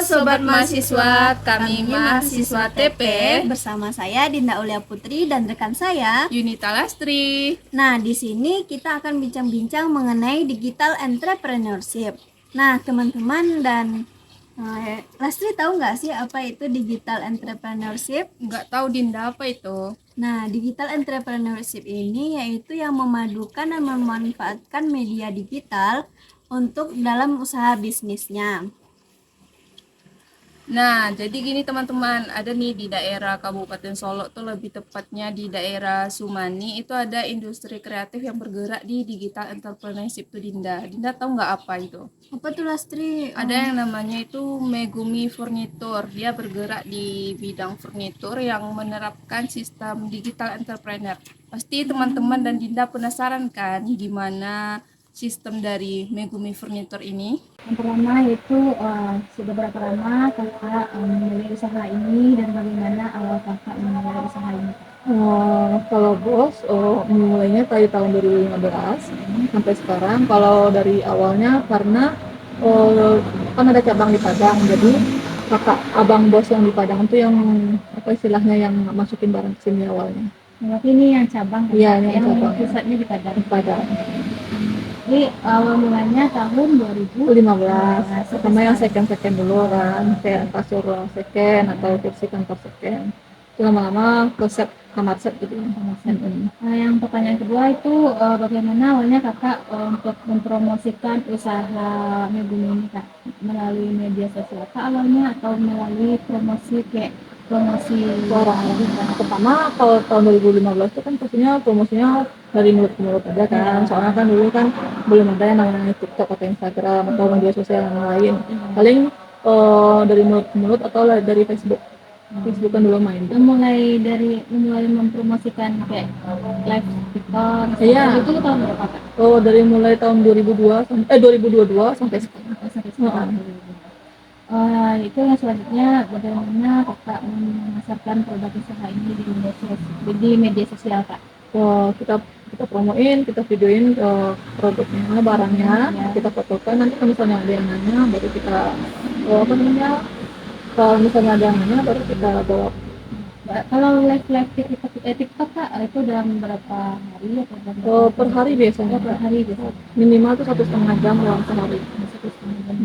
Sobat Mahasiswa, kami mahasiswa TP bersama saya Dinda Aulia Putri dan rekan saya Yunita Lastri. Nah, di sini kita akan bincang-bincang mengenai digital entrepreneurship. Nah, teman-teman dan Lastri tahu nggak sih apa itu digital entrepreneurship? Nggak tahu Dinda apa itu? Nah, digital entrepreneurship ini yaitu yang memadukan dan memanfaatkan media digital untuk dalam usaha bisnisnya. Nah, jadi gini teman-teman, ada nih di daerah Kabupaten Solo tuh, lebih tepatnya di daerah Sumani, itu ada industri kreatif yang bergerak di digital entrepreneurship tuh Dinda. Dinda tahu nggak apa itu? Apa tuh Lastri? Ada yang namanya itu Megumi Furnitur. Dia bergerak di bidang furnitur yang menerapkan sistem digital entrepreneur. Pasti teman-teman dan Dinda penasaran kan gimana sistem dari Megumi Furnitur ini? Yang pertama itu sudah berapa lama kakak memulai usaha ini dan bagaimana awal kakak memulai usaha ini? Kalau bos, mulainya dari tahun 2015 sampai sekarang. Kalau dari awalnya karena kan ada cabang di Padang, jadi kakak abang bos yang di Padang itu yang apa istilahnya yang masukin barang ke sini awalnya. Berarti ini yang cabang kan? Iya, yang cabang. Pusatnya di Padang. Di Padang. Jadi awal mulanya tahun 2015. 15. Pertama yang second dulu kan, kayak kasur second atau kursi kantor second. Lama-lama ke set kamar set gitu. Yang pertanyaan kedua itu bagaimana awalnya kakak untuk mempromosikan usaha Megumi ini kak, melalui media sosial kak awalnya atau melalui promosi promosi Orang pertama kalau tahun 2015 itu kan pastinya promosinya dari mulut ke mulut aja kan, soalnya kan dulu kan belum ada yang namanya TikTok atau Instagram atau media sosial yang lain. Paling dari mulut ke mulut atau dari Facebook. Facebook kan dulu main. Mulai mempromosikan kayak live TikTok. Iya. Itu tahun berapa kak? Dari mulai tahun 2022 sampai sekarang. Sampai sekarang. Itu yang selanjutnya bagaimana kakak memasarkan produk usaha ini di media sosial kak? Kita promoin, kita videoin produknya, barangnya, kita fotokan. Nanti kalau misalnya ada yang nanya, baru kita kalau misalnya ada yang nanya, baru kita bawa. Kalau live TikTok kak, itu dalam berapa hari atau Per hari biasanya. per hari biasa. Minimal tuh 1,5 jam dalam sehari. 1,5 jam.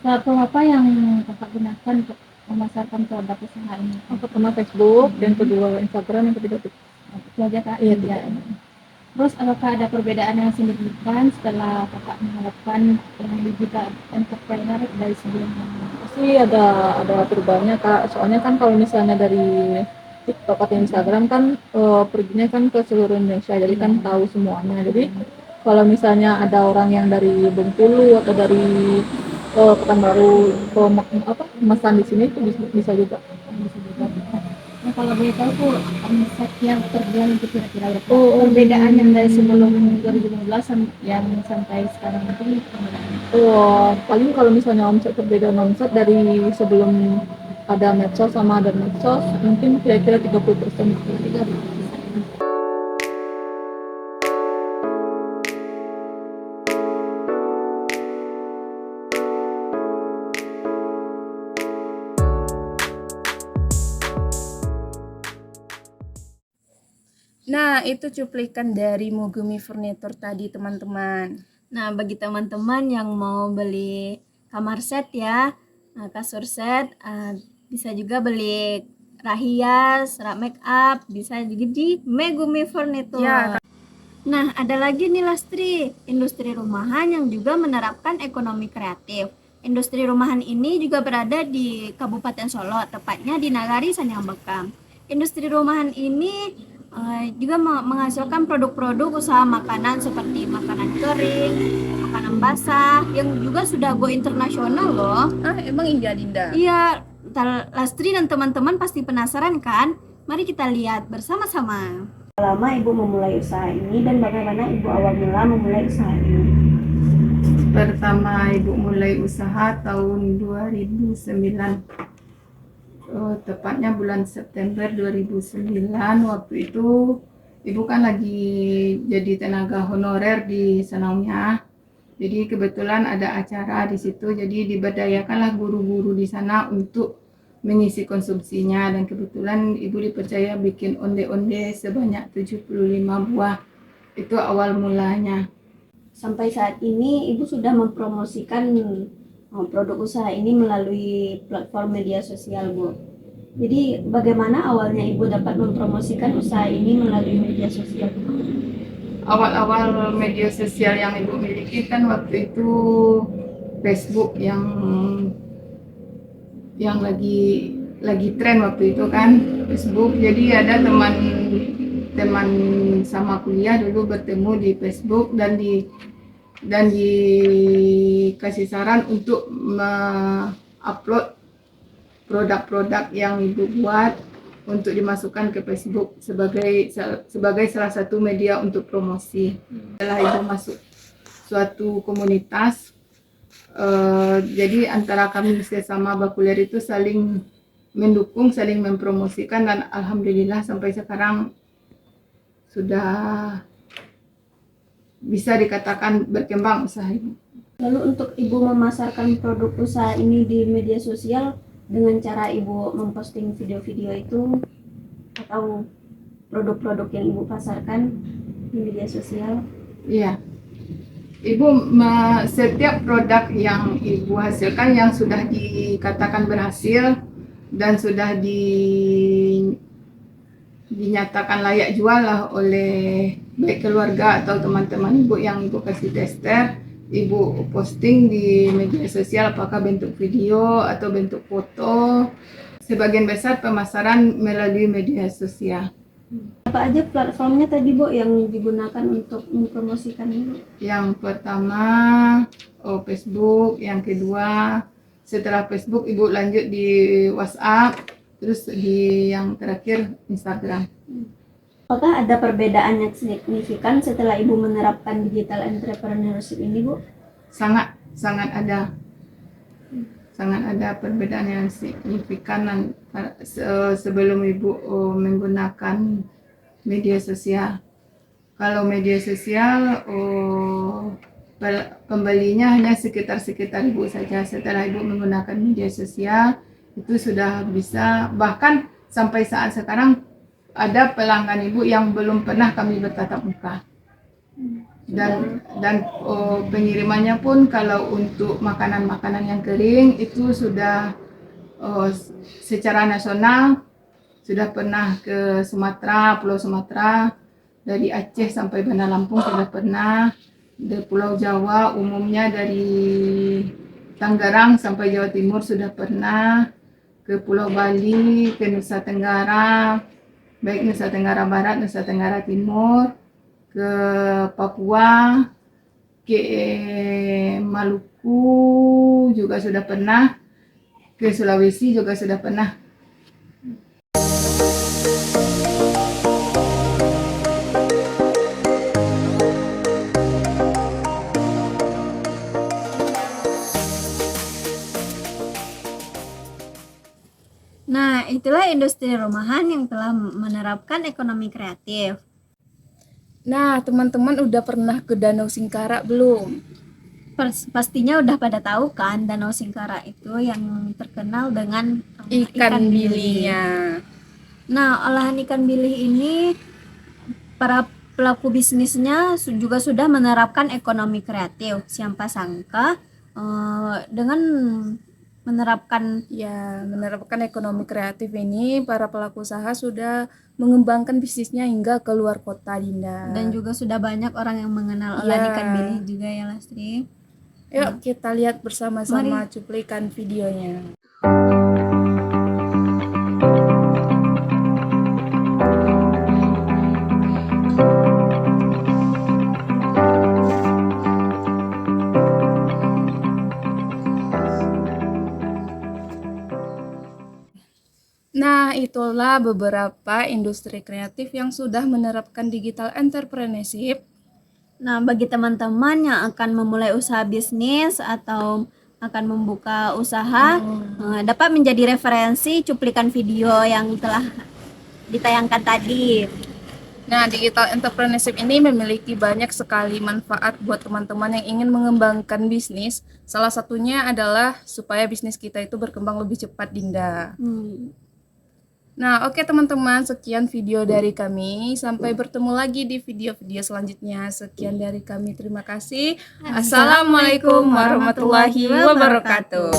Platform apa yang kakak gunakan untuk memasarkan produk usaha ini? Pertama Facebook, yang kedua Instagram, yang ketiga TikTok. Itu aja kak? Iya, tiga. Terus apakah ada perbedaan yang signifikan setelah kakak menerapkan digital entrepreneur dari sebelumnya? Pasti ada perubahannya kak. Soalnya kan kalau misalnya dari TikTok atau Instagram kan perginya kan ke seluruh Indonesia, jadi kan tahu semuanya. Jadi kalau misalnya ada orang yang dari Bengkulu atau dari Pekanbaru memesan di sini itu bisa juga. Nah, kalau boleh tahu tuh omset yang terjual itu kira-kira berapa? Perbedaan yang dari sebelum 2015 yang sampai sekarang itu Paling kalau misalnya perbedaan omset dari sebelum ada medsos sama ada medsos mungkin kira-kira 30%. Nah, itu cuplikan dari Megumi Furnitur tadi teman-teman. Nah, bagi teman-teman yang mau beli kamar set ya, kasur set, bisa juga beli rak hias, rak make up, bisa juga di Megumi Furnitur. Ya. Nah, ada lagi nih Lastri, industri rumahan yang juga menerapkan ekonomi kreatif. Industri rumahan ini juga berada di Kabupaten Solo, tepatnya di Nagari Sanyambekam. Industri rumahan ini juga menghasilkan produk-produk usaha makanan seperti makanan kering, makanan basah yang juga sudah go internasional loh. Emang iya Dinda? Iya, Lastri dan teman-teman pasti penasaran kan? Mari kita lihat bersama-sama. Lama Ibu memulai usaha ini dan bagaimana Ibu awal mula memulai usaha ini? Pertama Ibu mulai usaha tahun 2009. Tepatnya bulan September 2009. Waktu itu Ibu kan lagi jadi tenaga honorer di Sanaunya. Jadi kebetulan ada acara di situ, jadi diberdayakanlah guru-guru di sana untuk mengisi konsumsinya, dan kebetulan ibu dipercaya bikin onde-onde sebanyak 75 buah. Itu awal mulanya. Sampai saat ini ibu sudah mempromosikan produk usaha ini melalui platform media sosial, Bu. Jadi bagaimana awalnya ibu dapat mempromosikan usaha ini melalui media sosial? Awal-awal media sosial yang ibu miliki kan waktu itu Facebook yang lagi tren waktu itu kan, Facebook. Jadi ada teman sama kuliah dulu bertemu di Facebook dan dikasih saran untuk upload produk-produk yang ibu buat untuk dimasukkan ke Facebook sebagai salah satu media untuk promosi. Setelah ibu masuk suatu komunitas, jadi antara kami sesama bakulier itu saling mendukung, saling mempromosikan, dan alhamdulillah sampai sekarang sudah bisa dikatakan berkembang usaha ibu. Lalu untuk ibu memasarkan produk usaha ini di media sosial dengan cara ibu memposting video-video itu atau produk-produk yang ibu pasarkan di media sosial? Iya, ibu setiap produk yang ibu hasilkan yang sudah dikatakan berhasil dan sudah dinyatakan layak jual lah oleh baik keluarga atau teman-teman ibu yang ibu kasih tester, ibu posting di media sosial, apakah bentuk video atau bentuk foto. Sebagian besar pemasaran melalui media sosial. Apa aja platformnya tadi, Bu, yang digunakan untuk mempromosikan ini? Yang pertama Facebook, yang kedua setelah Facebook ibu lanjut di WhatsApp, terus di yang terakhir Instagram. Apakah ada perbedaan yang signifikan setelah ibu menerapkan digital entrepreneurship ini, Bu? Sangat ada perbedaan yang signifikan sebelum ibu menggunakan media sosial. Kalau media sosial pembelinya hanya sekitar ibu saja. Setelah ibu menggunakan media sosial itu sudah bisa, bahkan sampai saat sekarang ada pelanggan ibu yang belum pernah kami bertatap muka. Dan pengirimannya pun kalau untuk makanan-makanan yang kering itu sudah secara nasional, sudah pernah ke Sumatera, Pulau Sumatera, dari Aceh sampai Banda Lampung sudah pernah, di Pulau Jawa umumnya dari Tangerang sampai Jawa Timur sudah pernah, ke Pulau Bali, ke Nusa Tenggara, baik Nusa Tenggara Barat, Nusa Tenggara Timur, ke Papua, ke Maluku juga sudah pernah, ke Sulawesi juga sudah pernah. Nah, itulah industri rumahan yang telah menerapkan ekonomi kreatif. Nah, teman-teman udah pernah ke Danau Singkarak belum? Pastinya udah pada tahu kan, Danau Singkarak itu yang terkenal dengan Ikan bilinya. Nah, olahan ikan bilih ini para pelaku bisnisnya juga sudah menerapkan ekonomi kreatif. Siapa sangka dengan menerapkan ekonomi kreatif ini, para pelaku usaha sudah mengembangkan bisnisnya hingga ke luar kota, Dinda. dan juga sudah banyak orang yang mengenal olahan Ya. ikan bilih juga ya, Lastri. Yuk kita lihat bersama-sama cuplikan videonya. Nah, itulah beberapa industri kreatif yang sudah menerapkan digital entrepreneurship. Nah, bagi teman-teman yang akan memulai usaha bisnis atau akan membuka usaha, dapat menjadi referensi cuplikan video yang telah ditayangkan tadi. Nah, digital entrepreneurship ini memiliki banyak sekali manfaat buat teman-teman yang ingin mengembangkan bisnis. Salah satunya adalah supaya bisnis kita itu berkembang lebih cepat, Dinda. Nah, oke teman-teman, sekian video dari kami. Sampai bertemu lagi di video-video selanjutnya. Sekian dari kami, terima kasih. Assalamualaikum warahmatullahi wabarakatuh.